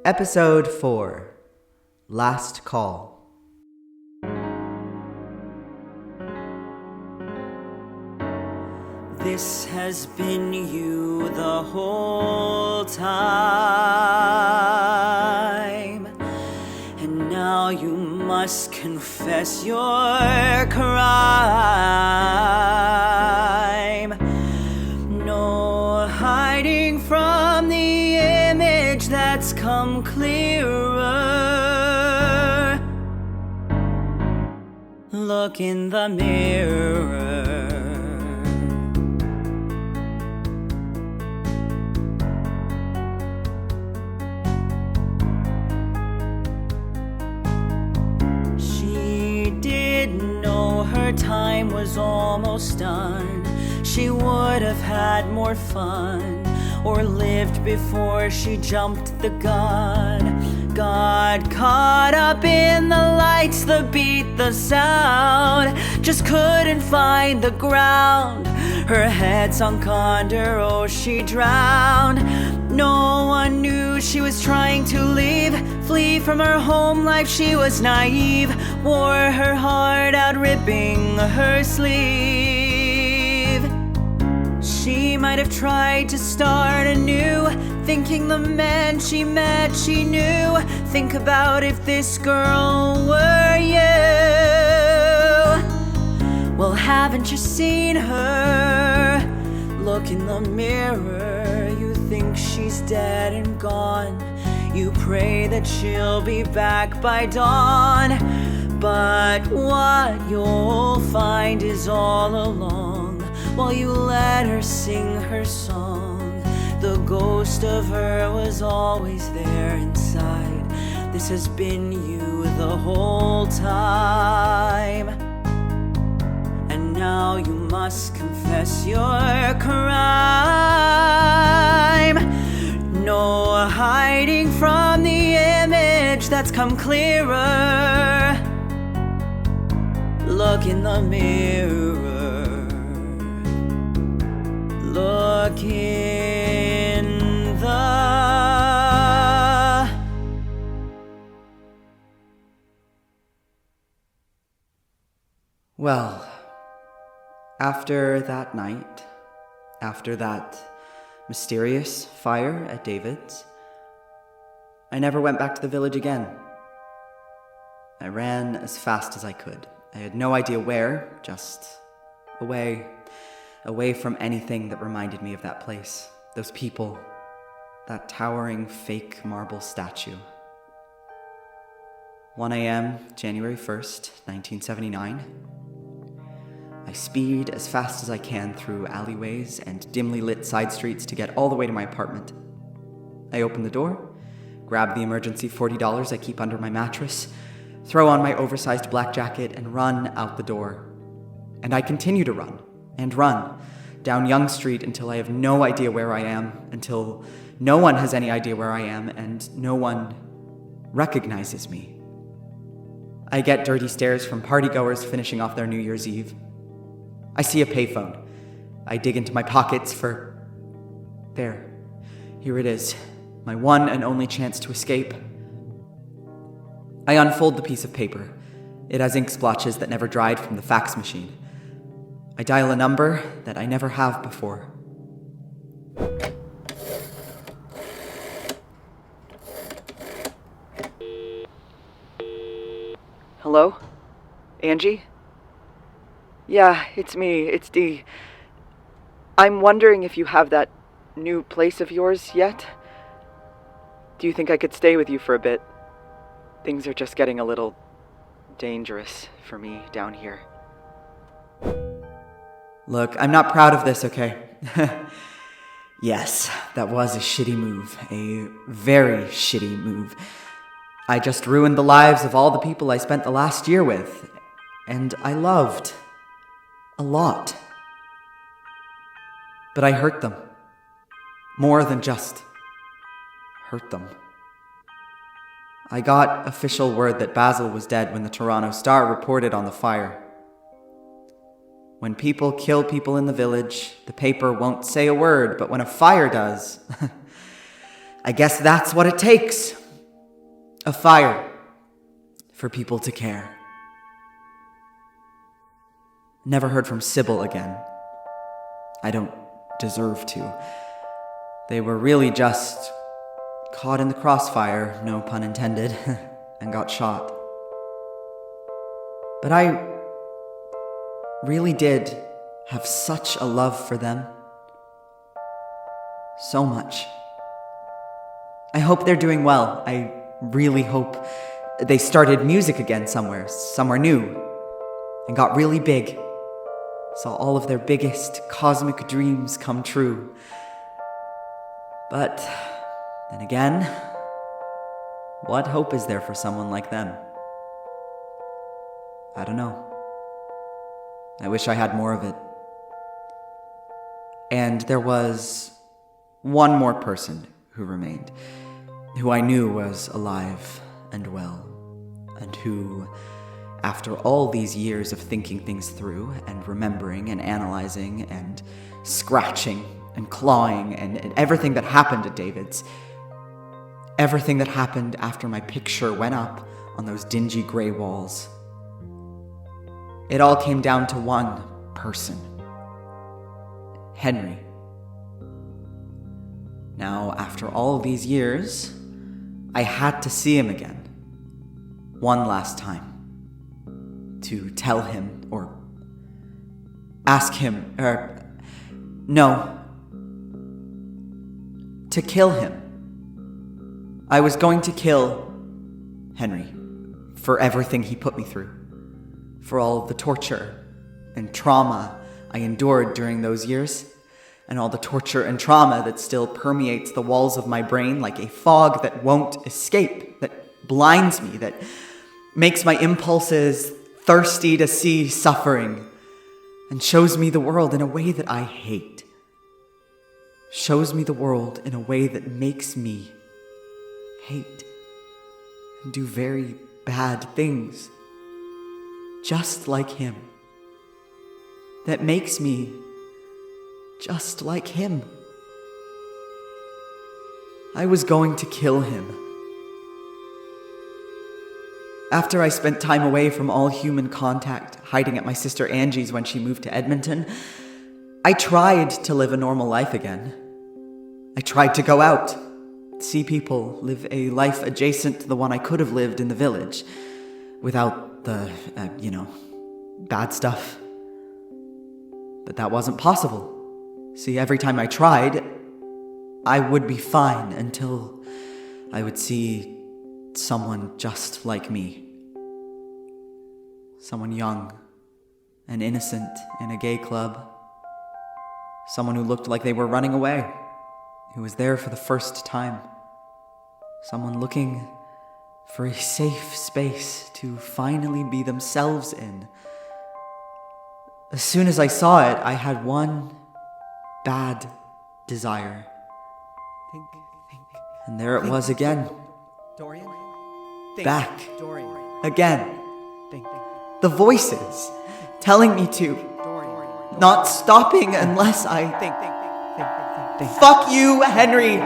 Episode 4, Last Call. This has been you the whole time, and now you must confess your crime. No hiding from the image that's come clearer. Look in the mirror. Her time was almost done. She would have had more fun, or lived before she jumped the gun. Got caught up in the lights, the beat, the sound, just couldn't find the ground. Her head sunk under, oh she drowned. No one knew she was trying to leave, flee from her home life. She was naive, wore her heart out, ripping her sleeve. She might have tried to start anew, thinking the man she met she knew. Think about if this girl were you. Well, haven't you seen her? Look in the mirror. You think she's dead and gone. You pray that she'll be back by dawn. But what you'll find is all along, while you let her sing her song, the ghost of her was always there inside. This has been you the whole time, and now you must confess your crime. No hiding from the image that's come clearer. Look in the mirror. Look in the... Well, after that night, after that mysterious fire at David's, I never went back to the village again. I ran as fast as I could. I had no idea where, just away from anything that reminded me of that place, those people, that towering fake marble statue. 1 a.m., January 1st, 1979. I speed as fast as I can through alleyways and dimly lit side streets to get all the way to my apartment. I open the door, grab the emergency $40 I keep under my mattress, throw on my oversized black jacket, and run out the door. And I continue to run, and run, down Yonge Street until I have no idea where I am, until no one has any idea where I am, and no one recognizes me. I get dirty stares from partygoers finishing off their New Year's Eve. I see a payphone. I dig into my pockets for... There. Here it is. My one and only chance to escape. I unfold the piece of paper. It has ink splotches that never dried from the fax machine. I dial a number that I never have before. Hello? Angie? Yeah, it's me. It's Dee. I'm wondering if you have that new place of yours yet? Do you think I could stay with you for a bit? Things are just getting a little dangerous for me down here. Look, I'm not proud of this, okay? Yes, that was a shitty move. A very shitty move. I just ruined the lives of all the people I spent the last year with. And I loved. A lot. But I hurt them. More than just hurt them. I got official word that Basil was dead when the Toronto Star reported on the fire. When people kill people in the village, the paper won't say a word, but when a fire does, I guess that's what it takes. A fire for people to care. Never heard from Sybil again. I don't deserve to. They were really just caught in the crossfire, no pun intended, and got shot. But I really did have such a love for them. So much. I hope they're doing well. I really hope they started music again somewhere new, and got really big. Saw all of their biggest cosmic dreams come true. But then again, what hope is there for someone like them? I don't know. I wish I had more of it. And there was one more person who remained, who I knew was alive and well, and who, after all these years of thinking things through and remembering and analyzing and scratching and clawing and everything that happened at David's, everything that happened after my picture went up on those dingy gray walls, it all came down to one person. Henry. Now, after all of these years, I had to see him again. One last time. To tell him, or ask him, to kill him. I was going to kill Henry for everything he put me through, for all of the torture and trauma I endured during those years, and all the torture and trauma that still permeates the walls of my brain like a fog that won't escape, that blinds me, that makes my impulses thirsty to see suffering, and shows me the world in a way that I hate. Shows me the world in a way that makes me hate and do very bad things, just like him. That makes me just like him. I was going to kill him. After I spent time away from all human contact, hiding at my sister Angie's when she moved to Edmonton, I tried to live a normal life again. I tried to go out, see people, live a life adjacent to the one I could have lived in the village, without the, bad stuff. But that wasn't possible. See, every time I tried, I would be fine until I would see someone just like me. Someone young and innocent in a gay club. Someone who looked like they were running away, who was there for the first time. Someone looking for a safe space to finally be themselves in. As soon as I saw it, I had one bad desire. And there it was again. Dorian? Back. Dorian. Again. The voices telling me to. Not stopping unless I... Fuck you, Henry!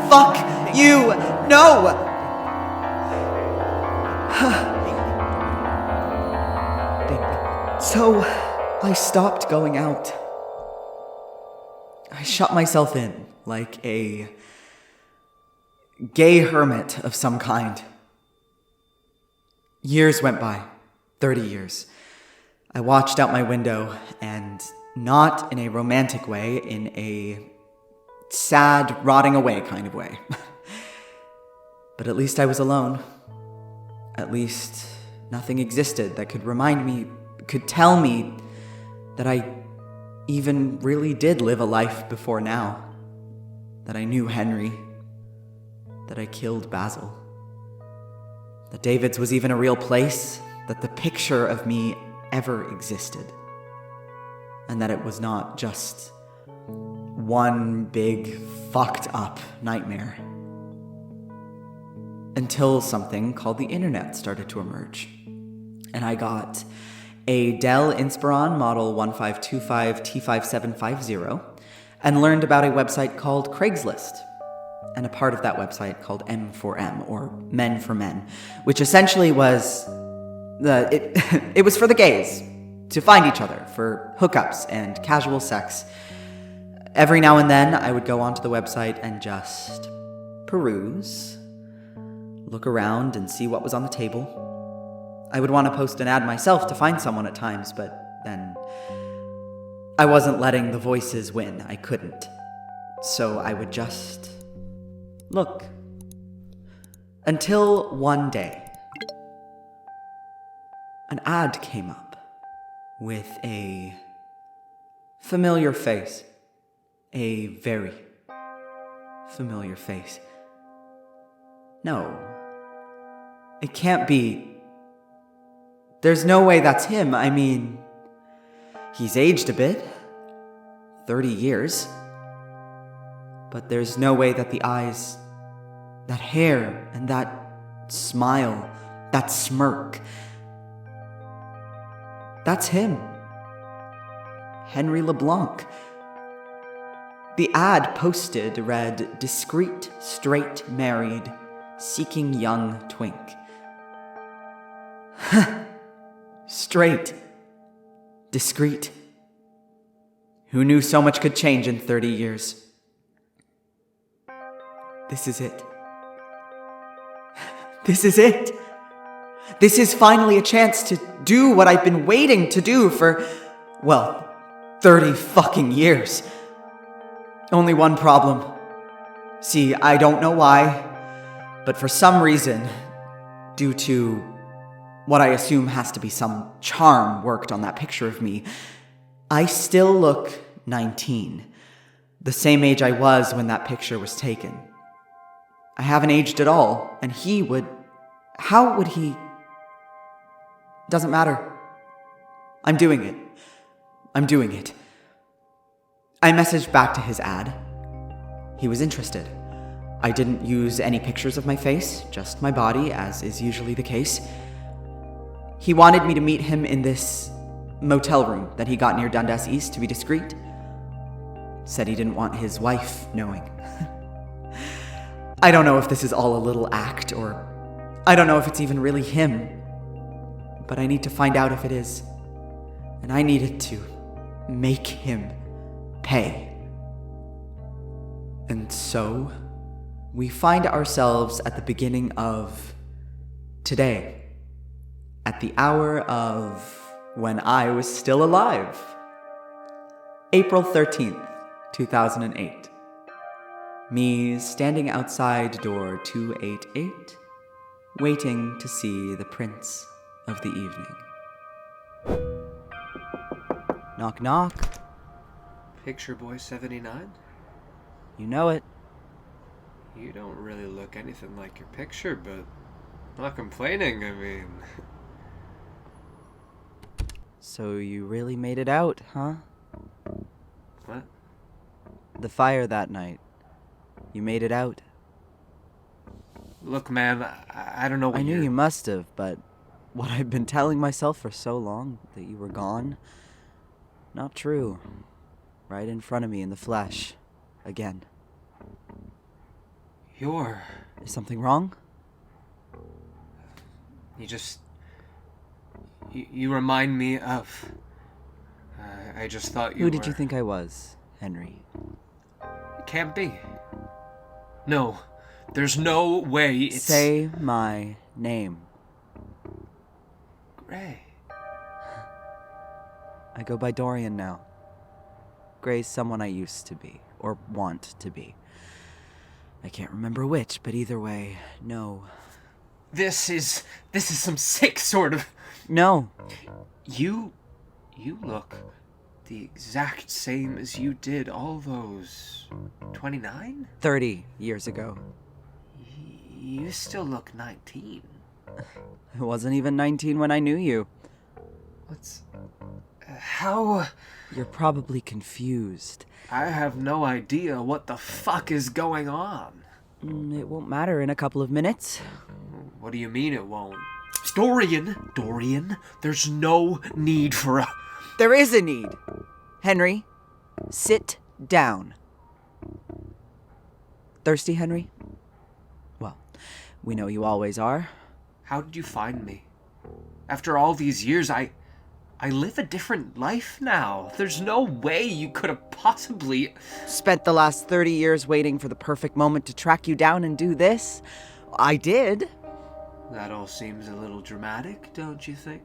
Fuck you! No! So, I stopped going out. I shut myself in like a gay hermit of some kind. Years went by, 30 years. I watched out my window, and not in a romantic way, in a sad, rotting away kind of way. But at least I was alone. At least nothing existed that could remind me, could tell me that I even really did live a life before now. That I knew Henry. That I killed Basil. That David's was even a real place. That the picture of me ever existed. And that it was not just one big, fucked up nightmare. Until something called the internet started to emerge. And I got a Dell Inspiron model 1525 T5750 and learned about a website called Craigslist. and a part of that website called M4M, or Men for Men, which essentially was it was for the gays to find each other for hookups and casual sex. Every now and then, I would go onto the website and just peruse, look around and see what was on the table. I would want to post an ad myself to find someone at times, but then I wasn't letting the voices win. I couldn't. So I would just look. Until one day, an ad came up with a familiar face. A very familiar face. No. It can't be. There's no way that's him. I mean, he's aged a bit. 30 years. But there's no way that the eyes, that hair, and that smile, that smirk, that's him. Henry LeBlanc. The ad posted read, "Discreet, straight, married, seeking young twink." Straight. Discreet. Who knew so much could change in 30 years? This is it. This is it. This is finally a chance to do what I've been waiting to do for, 30 fucking years. Only one problem. See, I don't know why, but for some reason, due to what I assume has to be some charm worked on that picture of me, I still look 19, the same age I was when that picture was taken. I haven't aged at all, and how would he? Doesn't matter. I'm doing it. I messaged back to his ad. He was interested. I didn't use any pictures of my face, just my body, as is usually the case. He wanted me to meet him in this motel room that he got near Dundas East to be discreet. Said he didn't want his wife knowing. I don't know if this is all a little act, or I don't know if it's even really him. But I need to find out if it is. And I needed to make him pay. And so, we find ourselves at the beginning of today, at the hour of when I was still alive. April 13th, 2008. Me standing outside door 288, waiting to see the prince of the evening. Knock, knock. Picture Boy 79? You know it. You don't really look anything like your picture, but not complaining, I mean. So you really made it out, huh? What? The fire that night. You made it out. Look, man, I don't know what I knew you must have, but what I've been telling myself for so long, that you were gone, not true. Right in front of me in the flesh. Again. Is something wrong? You remind me of... I just thought you Who did you think I was, Henry? It can't be. No. There's no way it's... Say my name. Gray. I go by Dorian now. Gray's someone I used to be, or want to be. I can't remember which, but either way, no. This is some sick sort of... No. You look the exact same as you did all those... 29? 30 years ago. You still look 19. I wasn't even 19 when I knew you. How... You're probably confused. I have no idea what the fuck is going on. It won't matter in a couple of minutes. What do you mean it won't? Dorian, there's no need for a... There is a need. Henry, sit down. Thirsty, Henry? Well, we know you always are. How did you find me? After all these years, I live a different life now. There's no way you could have possibly... Spent the last 30 years waiting for the perfect moment to track you down and do this? I did. That all seems a little dramatic, don't you think?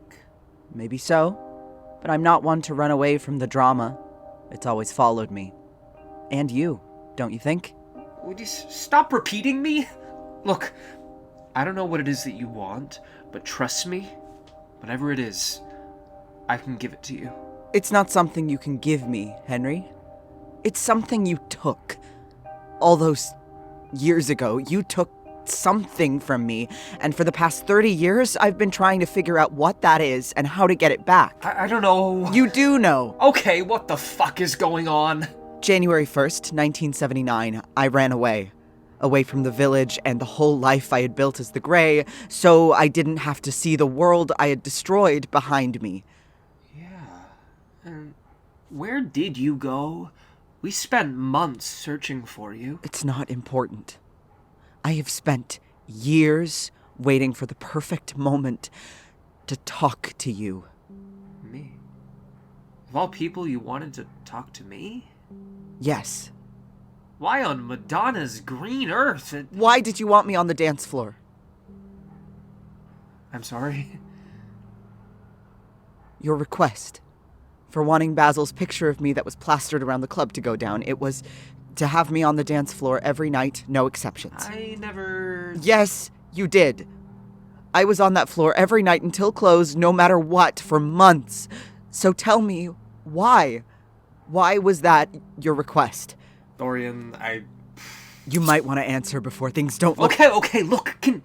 Maybe so, but I'm not one to run away from the drama. It's always followed me. And you, don't you think? Would you stop repeating me? Look, I don't know what it is that you want, but trust me, whatever it is, I can give it to you. It's not something you can give me, Henry. It's something you took. All those years ago, you took something from me, and for the past 30 years, I've been trying to figure out what that is and how to get it back. I don't know. You do know. Okay, what the fuck is going on? January 1st, 1979, I ran away. Away from the village and the whole life I had built as the Grey, so I didn't have to see the world I had destroyed behind me. Yeah. And where did you go? We spent months searching for you. It's not important. I have spent years waiting for the perfect moment to talk to you. Me? Of all people, you wanted to talk to me? Yes. Why on Madonna's green earth? Why did you want me on the dance floor? I'm sorry. Your request. For wanting Basil's picture of me that was plastered around the club to go down. It was to have me on the dance floor every night, no exceptions. I never... Yes, you did. I was on that floor every night until close, no matter what, for months. So tell me, why? Why was that your request? Dorian, You might want to answer before things don't look... Okay, look, can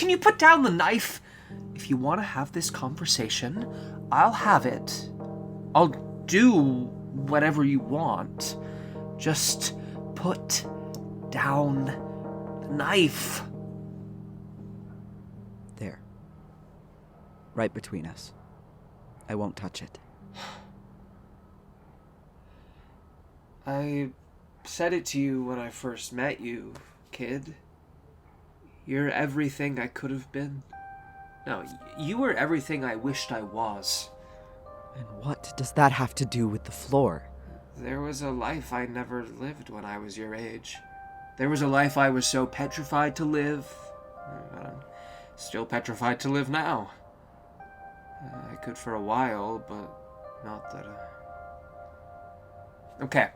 you put down the knife? If you want to have this conversation, I'll have it. I'll do whatever you want. Just put down the knife. There. Right between us. I won't touch it. I said it to you when I first met you, kid. You're everything I could have been. No, you were everything I wished I was. And what does that have to do with the floor? There was a life I never lived when I was your age. There was a life I was so petrified to live. I'm still petrified to live now. I could for a while, but not that Okay.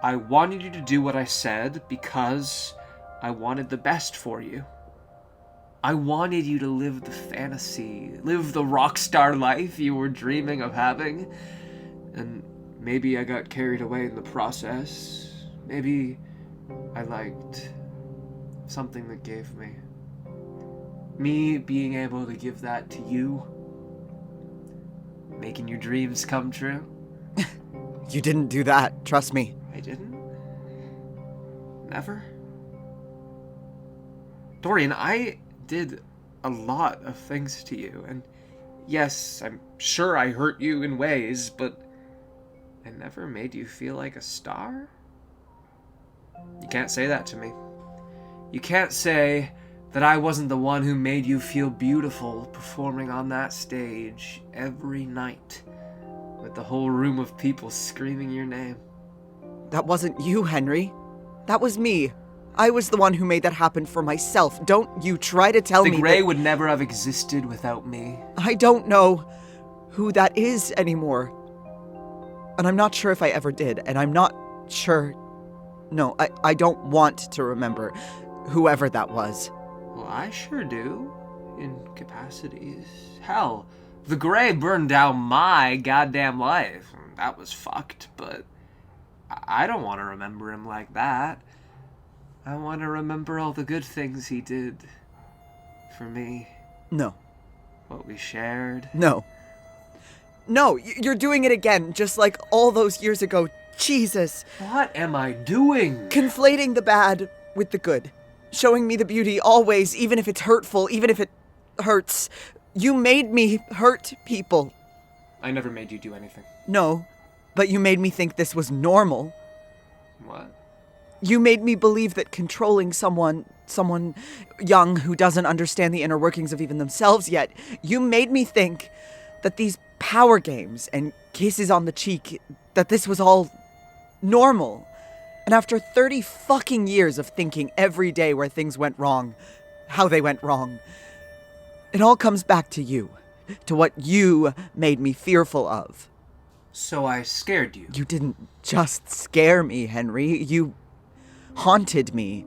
I wanted you to do what I said because I wanted the best for you. I wanted you to live the fantasy, live the rock star life you were dreaming of having. And maybe I got carried away in the process. Maybe I liked something that gave me. Me being able to give that to you. Making your dreams come true. You didn't do that, trust me. I didn't? Never? Dorian, I did a lot of things to you, and yes, I'm sure I hurt you in ways, but I never made you feel like a star? You can't say that to me. You can't say that I wasn't the one who made you feel beautiful performing on that stage every night with the whole room of people screaming your name. That wasn't you, Henry. That was me. I was the one who made that happen for myself. Don't you try to tell me The Grey would never have existed without me. I don't know who that is anymore. And I'm not sure if I ever did, and I'm not sure... No, I don't want to remember whoever that was. Well, I sure do, in capacities. Hell, the Grey burned down my goddamn life. That was fucked, but I don't want to remember him like that. I want to remember all the good things he did for me. No. What we shared. No. No, you're doing it again, just like all those years ago. Jesus. What am I doing? Conflating the bad with the good. Showing me the beauty always, even if it's hurtful, even if it hurts. You made me hurt people. I never made you do anything. No, but you made me think this was normal. What? You made me believe that controlling someone young who doesn't understand the inner workings of even themselves yet, you made me think that these power games and kisses on the cheek, that this was all normal. And after 30 fucking years of thinking every day where things went wrong, how they went wrong, it all comes back to you, to what you made me fearful of. So I scared you. You didn't just scare me, Henry. You haunted me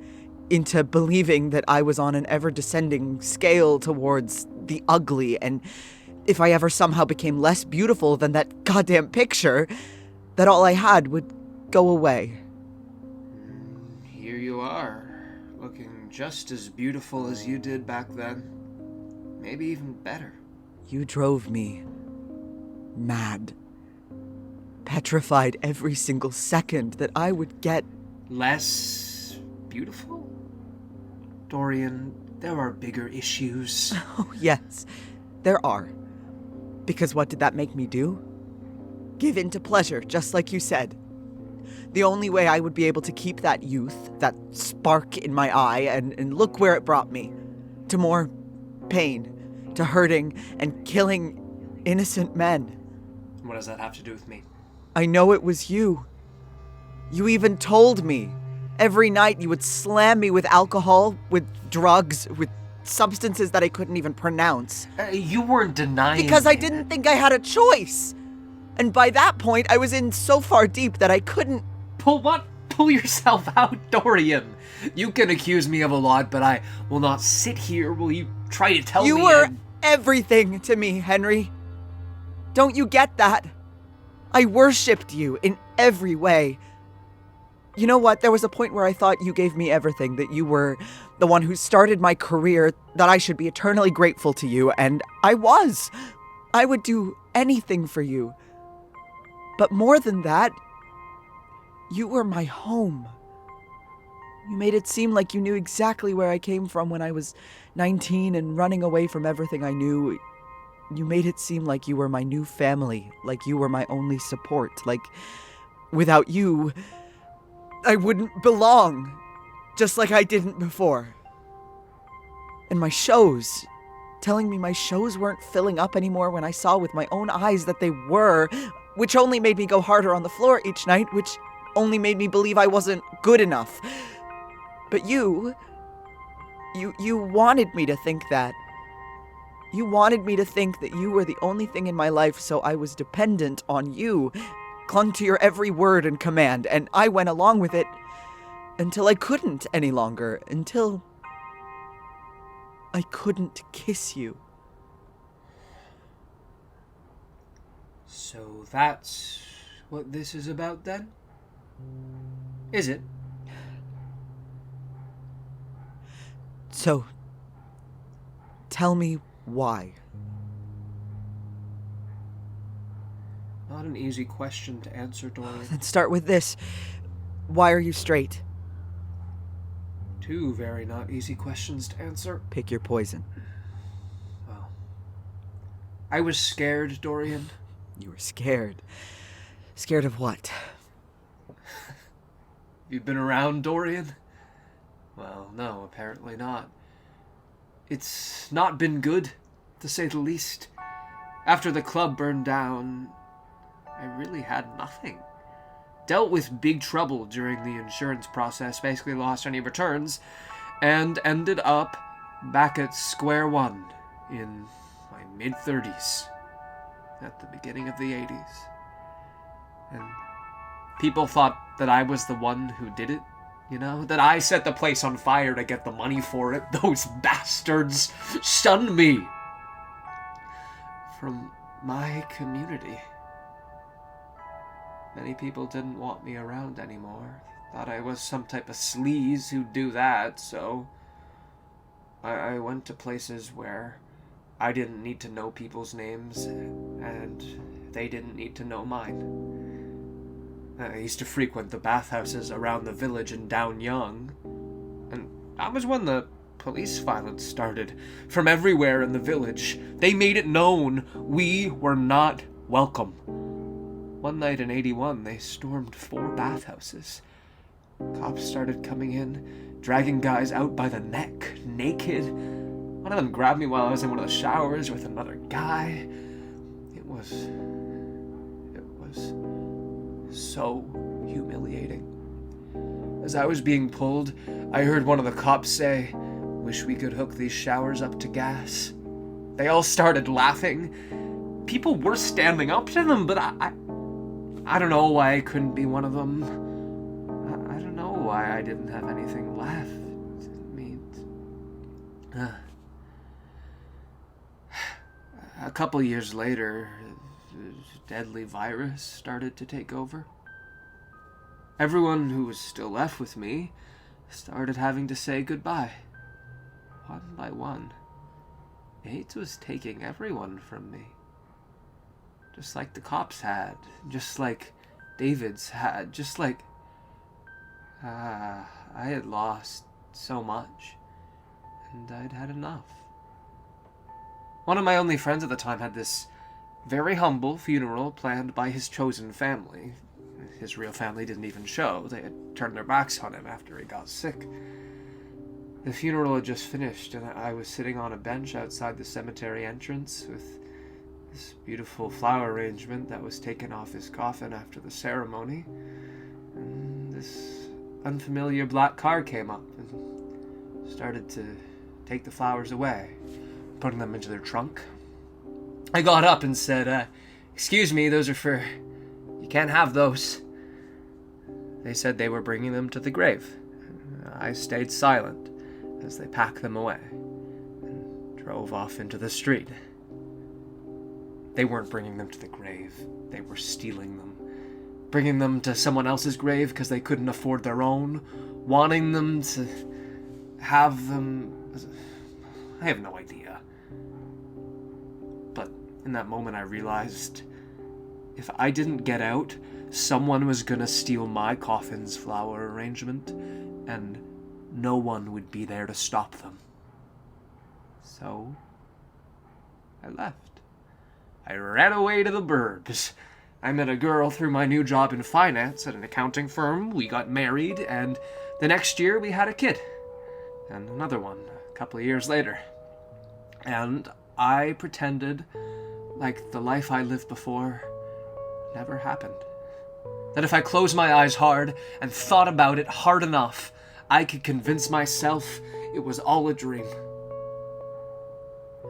into believing that I was on an ever-descending scale towards the ugly, and if I ever somehow became less beautiful than that goddamn picture, that all I had would go away. Here you are, looking just as beautiful as you did back then. Maybe even better. You drove me mad. Petrified every single second that I would get less beautiful? Dorian, there are bigger issues. Oh, yes, there are. Because what did that make me do? Give in to pleasure, just like you said. The only way I would be able to keep that youth, that spark in my eye, and look where it brought me. To more pain, to hurting and killing innocent men. What does that have to do with me? I know it was you. You even told me. Every night you would slam me with alcohol, with drugs, with substances that I couldn't even pronounce. You weren't denying Because I me. didn't think I had a choice. And by that point, I was in so far deep that I couldn't... Pull yourself out, Dorian. You can accuse me of a lot, but I will not sit here while you try to tell me... You were everything to me, Henry. Don't you get that? I worshipped you in every way. You know what? There was a point where I thought you gave me everything, that you were the one who started my career, that I should be eternally grateful to you, and I was. I would do anything for you. But more than that, you were my home. You made it seem like you knew exactly where I came from when I was 19 and running away from everything I knew. You made it seem like you were my new family, like you were my only support, like without you, I wouldn't belong, just like I didn't before. And my shows, telling me my shows weren't filling up anymore when I saw with my own eyes that they were, which only made me go harder on the floor each night, which only made me believe I wasn't good enough. But you wanted me to think that. You wanted me to think that you were the only thing in my life, so I was dependent on you, clung to your every word and command, and I went along with it until I couldn't any longer, until I couldn't kiss you. So that's what this is about then? Is it? So, tell me why. Not an easy question to answer, Dorian. Then start with this. Why are you straight? Two very not easy questions to answer. Pick your poison. Well, I was scared, Dorian. You were scared. Scared of what? You've been around, Dorian? Well, no, apparently not. It's not been good, to say the least. After the club burned down, I really had nothing. Dealt with big trouble during the insurance process, basically lost any returns, and ended up back at square one in my mid-30s, at the beginning of the 80s. And people thought that I was the one who did it, you know? That I set the place on fire to get the money for it. Those bastards shunned me from my community. Many people didn't want me around anymore. Thought I was some type of sleaze who'd do that, so I went to places where I didn't need to know people's names, and they didn't need to know mine. I used to frequent the bathhouses around the village in Down Young, and that was when the police violence started. From everywhere in the village, they made it known we were not welcome. One night in 81, they stormed 4 bathhouses. Cops started coming in, dragging guys out by the neck, naked. One of them grabbed me while I was in one of the showers with another guy. It was so humiliating. As I was being pulled, I heard one of the cops say, "Wish we could hook these showers up to gas." They all started laughing. People were standing up to them, but I don't know why I couldn't be one of them. I don't know why I didn't have anything left. A couple years later, the deadly virus started to take over. Everyone who was still left with me started having to say goodbye. One by one, AIDS was taking everyone from me. Just like the cops had, just like David's had, just like... I had lost so much, and I'd had enough. One of my only friends at the time had this very humble funeral planned by his chosen family. His real family didn't even show. They had turned their backs on him after he got sick. The funeral had just finished, and I was sitting on a bench outside the cemetery entrance with this beautiful flower arrangement that was taken off his coffin after the ceremony. And this unfamiliar black car came up and started to take the flowers away, putting them into their trunk. I got up and said, "Excuse me, those are for... You can't have those." They said they were bringing them to the grave. I stayed silent as they packed them away and drove off into the street. They weren't bringing them to the grave. They were stealing them. Bringing them to someone else's grave because they couldn't afford their own. Wanting them to have them... I have no idea. But in that moment I realized if I didn't get out, someone was gonna steal my coffin's flower arrangement, and no one would be there to stop them. So, I left. I ran away to the burbs. I met a girl through my new job in finance at an accounting firm. We got married, and the next year we had a kid. And another one a couple of years later. And I pretended like the life I lived before never happened. That if I closed my eyes hard and thought about it hard enough, I could convince myself it was all a dream.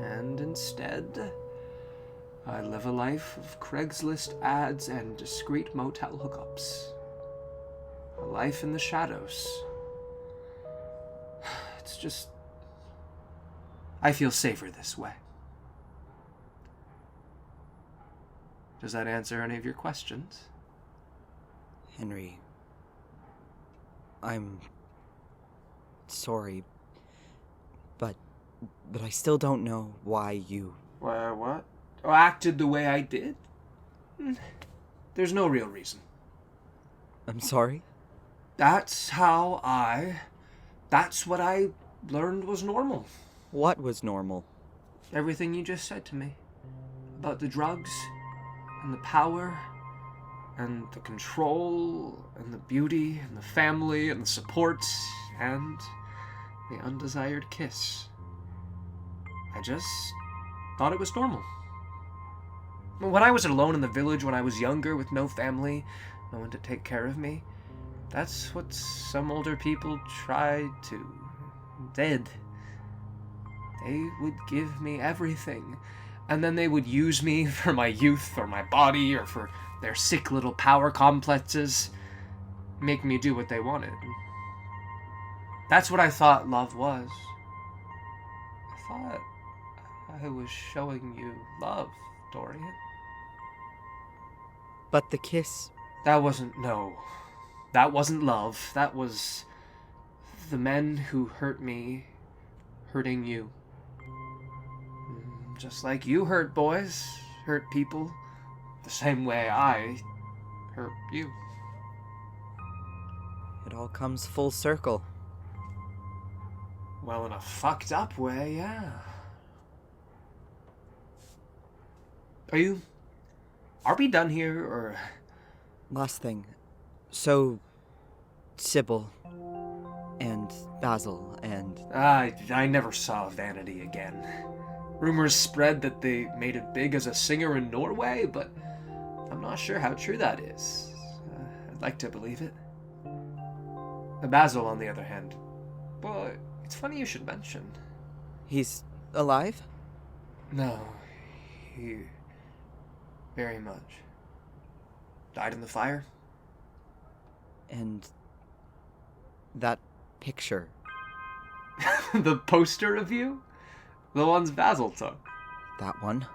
And instead, I live a life of Craigslist ads and discreet motel hookups. A life in the shadows. It's just... I feel safer this way. Does that answer any of your questions? Henry, I'm sorry, but I still don't know why you... What? Or acted the way I did? There's no real reason. I'm sorry? That's what I learned was normal. What was normal? Everything you just said to me. About the drugs, and the power, and the control, and the beauty, and the family, and the support, and the undesired kiss. I just thought it was normal. When I was alone in the village when I was younger with no family, no one to take care of me, that's what some older people did. They would give me everything, and then they would use me for my youth or my body or for their sick little power complexes, make me do what they wanted. That's what I thought love was. I thought I was showing you love, Dorian. But the kiss... That wasn't love. That was the men who hurt me hurting you. Just like you hurt boys, hurt people, the same way I hurt you. It all comes full circle. Well, in a fucked up way, yeah. Are we done here, or... Last thing. So, Sybil. And Basil, and... I never saw Vanity again. Rumors spread that they made it big as a singer in Norway, but I'm not sure how true that is. I'd like to believe it. Basil, on the other hand, well, it's funny you should mention. He's alive? No, he very much died in the fire. And that picture. The poster of you? The ones Basil took. That one?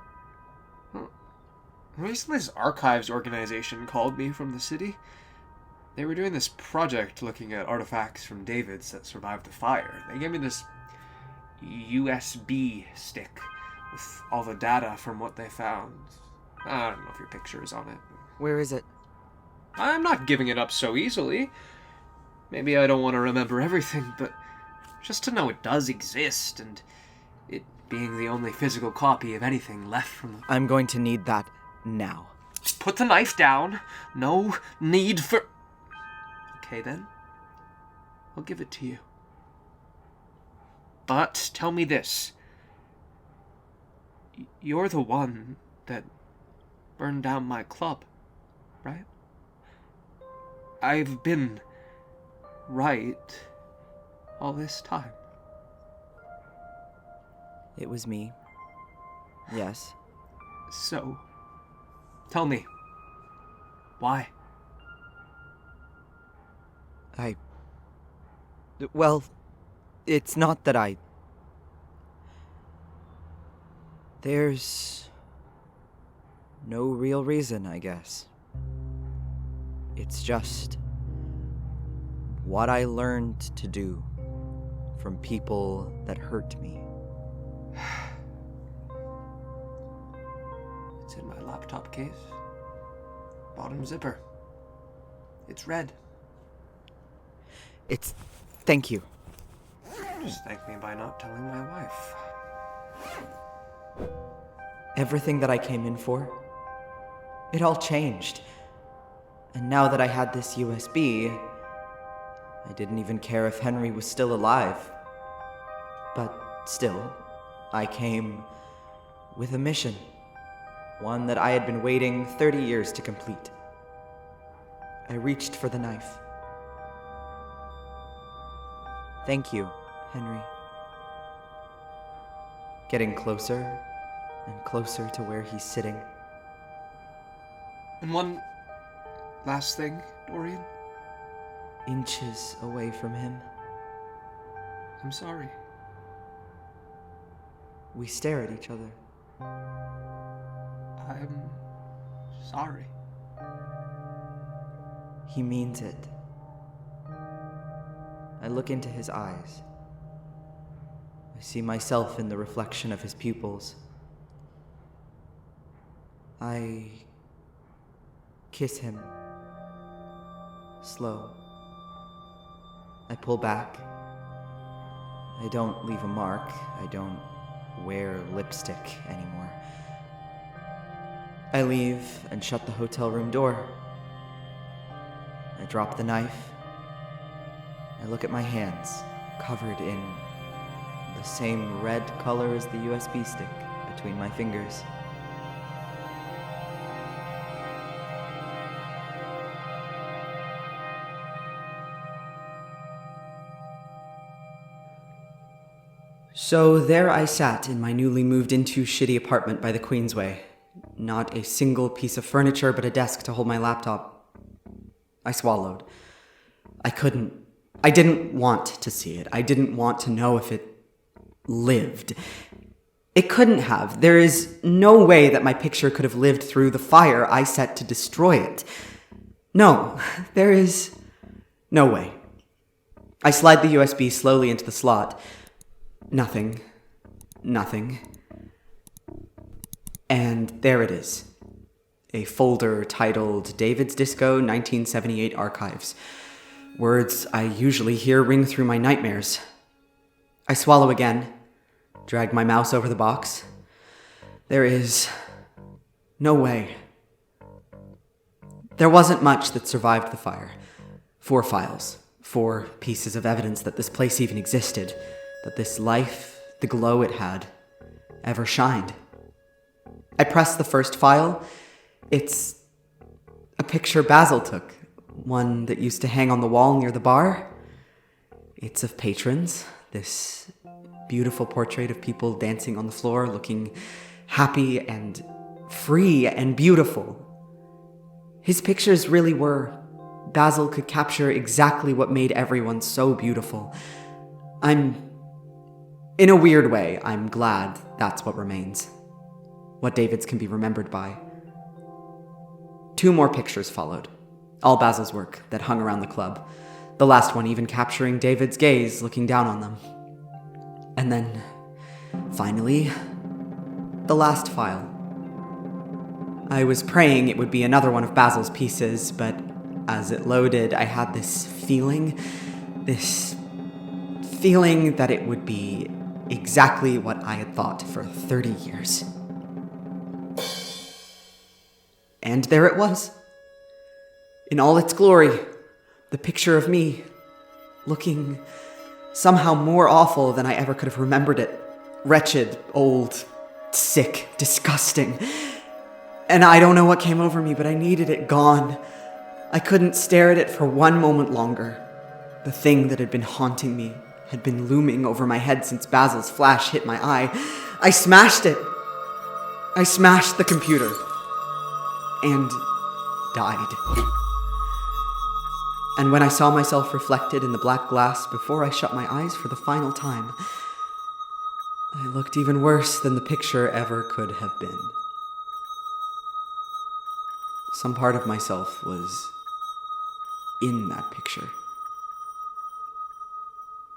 Recently, this archives organization called me from the city. They were doing this project looking at artifacts from David's that survived the fire. They gave me this USB stick with all the data from what they found. I don't know if your picture is on it. Where is it? I'm not giving it up so easily. Maybe I don't want to remember everything, but just to know it does exist, and it being the only physical copy of anything left from the... I'm going to need that now. Put the knife down. No need for... Okay, then. I'll give it to you. But tell me this. You're the one that burned down my club, right? I've been right all this time. It was me. Yes. So, tell me, why? Well, it's not that I... There's no real reason, I guess. It's just what I learned to do from people that hurt me. It's in my laptop case. Bottom zipper. It's red. It's... Thank you. Just thank me by not telling my wife. Everything that I came in for, it all changed. And now that I had this USB, I didn't even care if Henry was still alive. But still, I came with a mission. One that I had been waiting 30 years to complete. I reached for the knife. Thank you, Henry. Getting closer and closer to where he's sitting. And one last thing, Dorian. Inches away from him. I'm sorry. We stare at each other. I'm sorry. He means it. I look into his eyes. I see myself in the reflection of his pupils. I kiss him. Slow. I pull back. I don't leave a mark. I don't wear lipstick anymore. I leave and shut the hotel room door. I drop the knife. I look at my hands, covered in the same red color as the USB stick between my fingers. So there I sat in my newly moved into shitty apartment by the Queensway. Not a single piece of furniture but a desk to hold my laptop. I swallowed. I didn't want to see it. I didn't want to know if it lived. It couldn't have. There is no way that my picture could have lived through the fire I set to destroy it. No, there is no way. I slide the USB slowly into the slot. Nothing. And there it is. A folder titled David's Disco 1978 Archives. Words I usually hear ring through my nightmares. I swallow again, drag my mouse over the box. There is no way. There wasn't much that survived the fire. 4 files. 4 pieces of evidence that this place even existed, that this life, the glow it had, ever shined. I press the first file. It's a picture Basil took, one that used to hang on the wall near the bar. It's of patrons, this beautiful portrait of people dancing on the floor, looking happy and free and beautiful. His pictures really were. Basil could capture exactly what made everyone so beautiful. In a weird way, I'm glad that's what remains. What David's can be remembered by. 2 more pictures followed. All Basil's work that hung around the club. The last one even capturing David's gaze looking down on them. And then, finally, the last file. I was praying it would be another one of Basil's pieces, but as it loaded, I had this feeling that it would be exactly what I had thought for 30 years. And there it was. In all its glory, the picture of me, looking somehow more awful than I ever could have remembered it. Wretched, old, sick, disgusting. And I don't know what came over me, but I needed it gone. I couldn't stare at it for one moment longer. The thing that had been haunting me had been looming over my head since Basil's flash hit my eye. I smashed it. I smashed the computer. And died. And when I saw myself reflected in the black glass before I shut my eyes for the final time, I looked even worse than the picture ever could have been. Some part of myself was in that picture.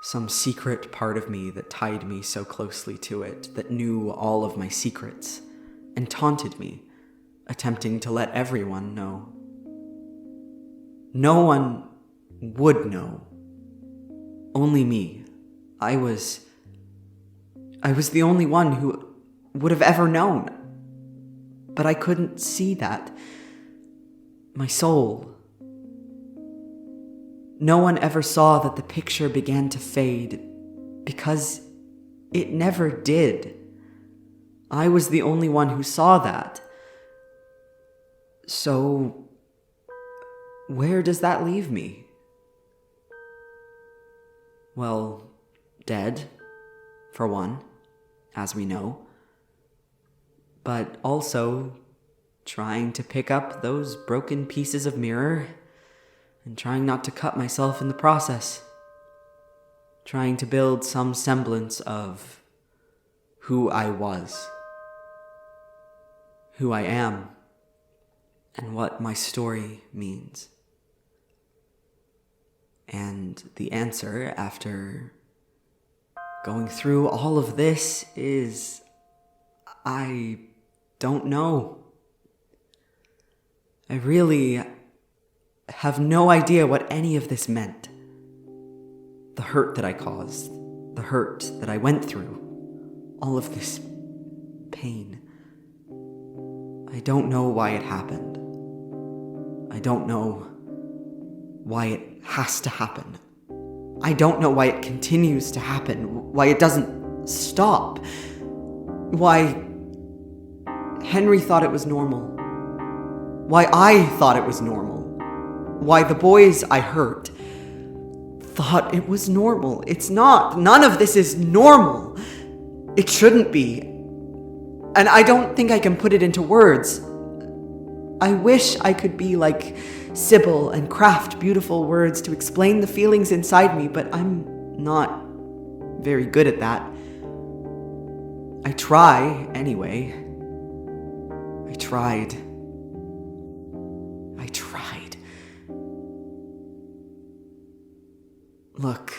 Some secret part of me that tied me so closely to it, that knew all of my secrets, and taunted me, attempting to let everyone know. No one would know. Only me. I was the only one who would have ever known. But I couldn't see that. My soul. No one ever saw that the picture began to fade, because it never did. I was the only one who saw that. So, where does that leave me? Well, dead, for one, as we know. But also trying to pick up those broken pieces of mirror and trying not to cut myself in the process. Trying to build some semblance of who I was, who I am, and what my story means. And the answer, after going through all of this, is I don't know. I really have no idea what any of this meant. The hurt that I caused, the hurt that I went through, all of this pain. I don't know why it happened. I don't know why it has to happen. I don't know why it continues to happen, why it doesn't stop, why Henry thought it was normal, why I thought it was normal, why the boys I hurt thought it was normal. It's not. None of this is normal. It shouldn't be. And I don't think I can put it into words. I wish I could be like Sybil and craft beautiful words to explain the feelings inside me, but I'm not very good at that. I try, anyway. I tried. Look.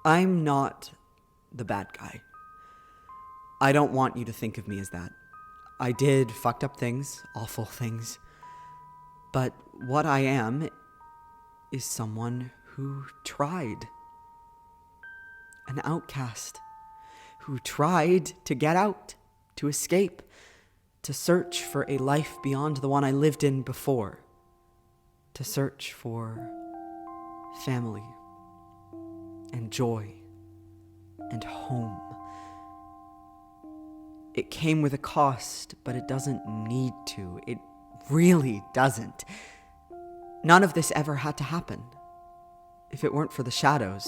I'm not the bad guy. I don't want you to think of me as that. I did fucked up things, awful things. But what I am is someone who tried. An outcast who tried to get out, to escape, To search for a life beyond the one I lived in before. To search for family and joy and home. It came with a cost, but it doesn't need to. It really doesn't. None of this ever had to happen. If it weren't for the shadows,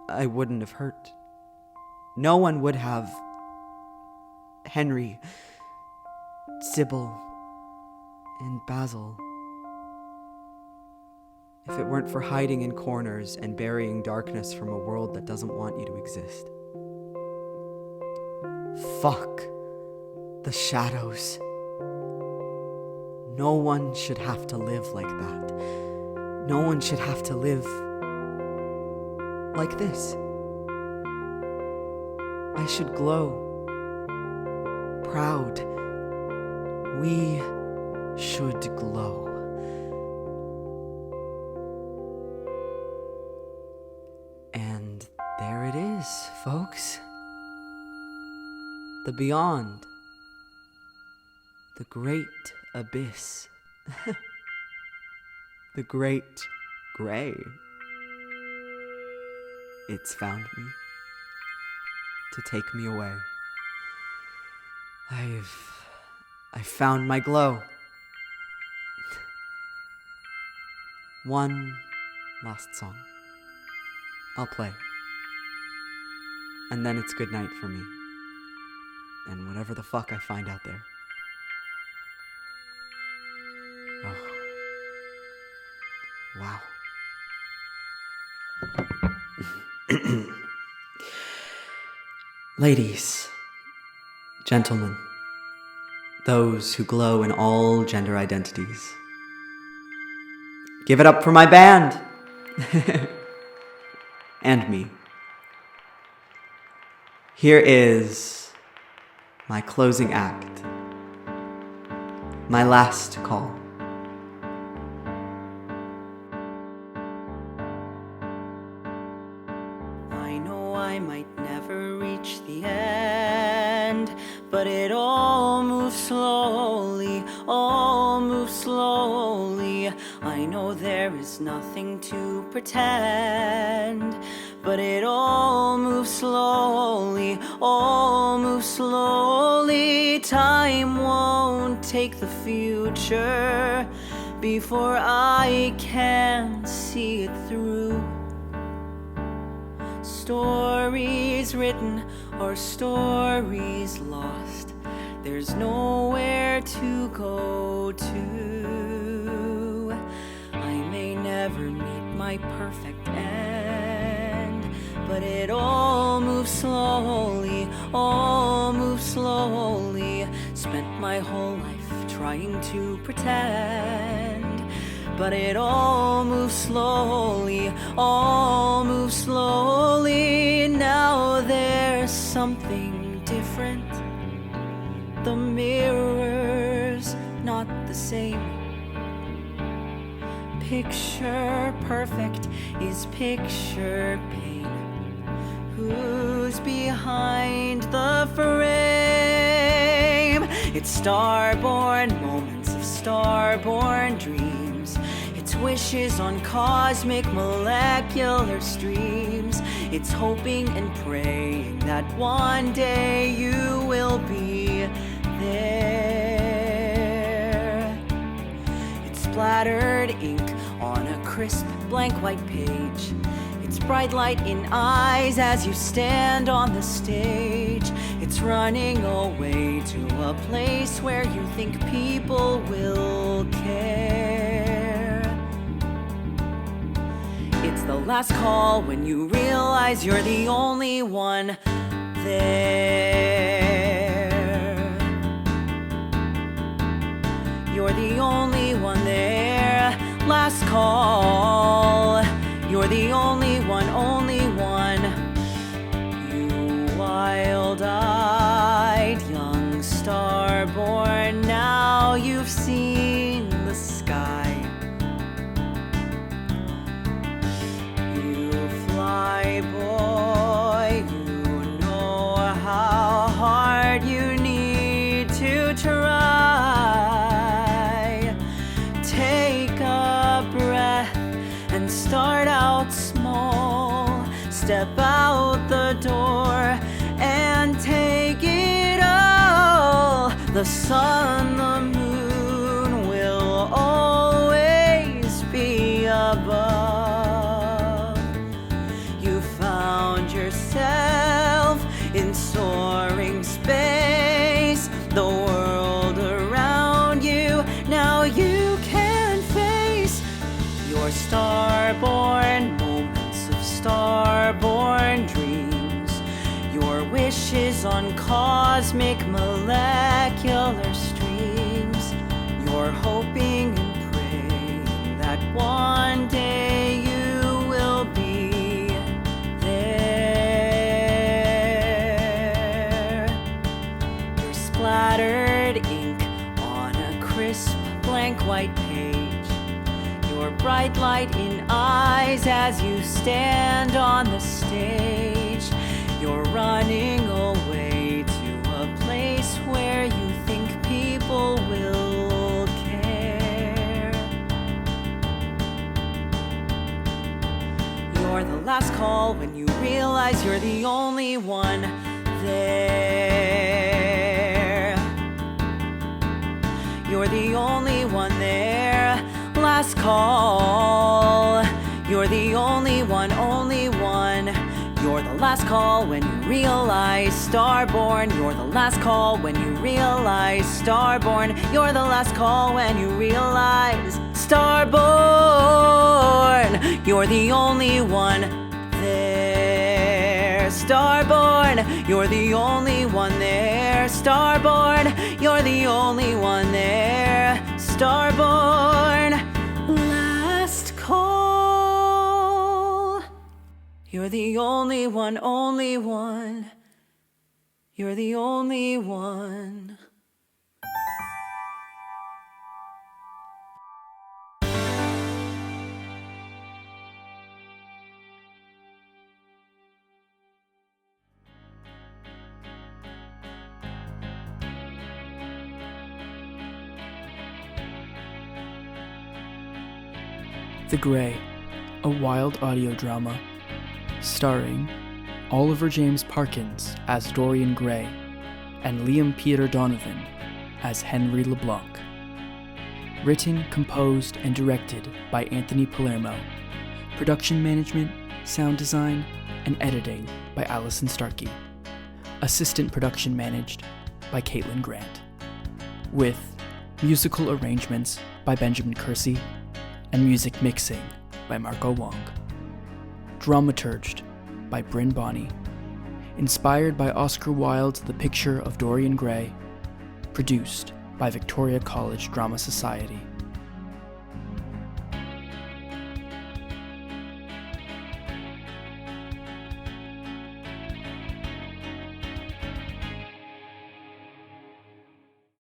I wouldn't have hurt. No one would have. Henry, Sybil, and Basil. If it weren't for hiding in corners and burying darkness from a world that doesn't want you to exist. Fuck the shadows. No one should have to live like that. No one should have to live like this. I should glow. Proud. We should glow. And there it is, folks. The beyond. The great abyss. The great gray. It's found me. To take me away. I've found my glow. One last song. I'll play. And then it's good night for me. And whatever the fuck I find out there. Oh. Wow. Ladies, gentlemen, those who glow in all gender identities, give it up for my band! And me. Here is my closing act, my last call. I know I might never reach the end, but it all moves slowly, all moves slowly. I know there is nothing to pretend, but it all moves slowly, all moves slowly. Time won't take the future before I can see it through. Stories written or stories lost, there's nowhere to go to. I may never meet my perfect end, but it all moves slowly, all moves slowly. Spent my whole life trying to pretend, but it all moves slowly, all moves slowly. Now there's something different. The mirror's not the same. Picture perfect is picture pain. Who's behind the frame? It's star-born moments of star-born dreams. It's wishes on cosmic molecular streams. It's hoping and praying that one day you will be there. It's splattered ink on a crisp blank white page. It's bright light in eyes as you stand on the stage. It's running away to a place where you think people will care. It's the last call when you realize you're the only one there. You're the only one there. Last call. You're the only one, only one. You wild-eyed young star born, now you've seen the sky. You fly, boy, you know how hard you need to start out small. Step out the door and take it all. The sun, the moon will always be above. You found yourself in soaring space, the world around you. Now you can face your starborn moments of starborn dreams, your wishes on cosmic molecular streams. You're hoping and praying that one day you will be there. You're splattered ink on a crisp blank white page, your bright light in eyes as you stand on the stage. You're running away to a place where you think people will care. You're the last call when you realize you're the only one there. You're the only one there. Last call. You're the only one, only one. You're the last call when you realize starborn. You're the last call when you realize starborn. You're the last call when you realize starborn. You're the only one there. Starborn. You're the only one there. Starborn. You're the only one there. Starborn. Last call. You're the only one, only one. You're the only one. The Grey, a Wilde audio drama, starring Oliver James Parkins as Dorian Gray and Liam Peter Donovan as Henry LeBlanc. Written, composed, and directed by Anthony Palermo. Production management, sound design, and editing by Alison Starkey. Assistant production managed by Caitlyn Grant. With musical arrangements by Benjamin Kersey and music mixing by Marco Wong. Dramaturged by Brynn Bonne. Inspired by Oscar Wilde's The Picture of Dorian Gray. Produced by Victoria College Drama Society.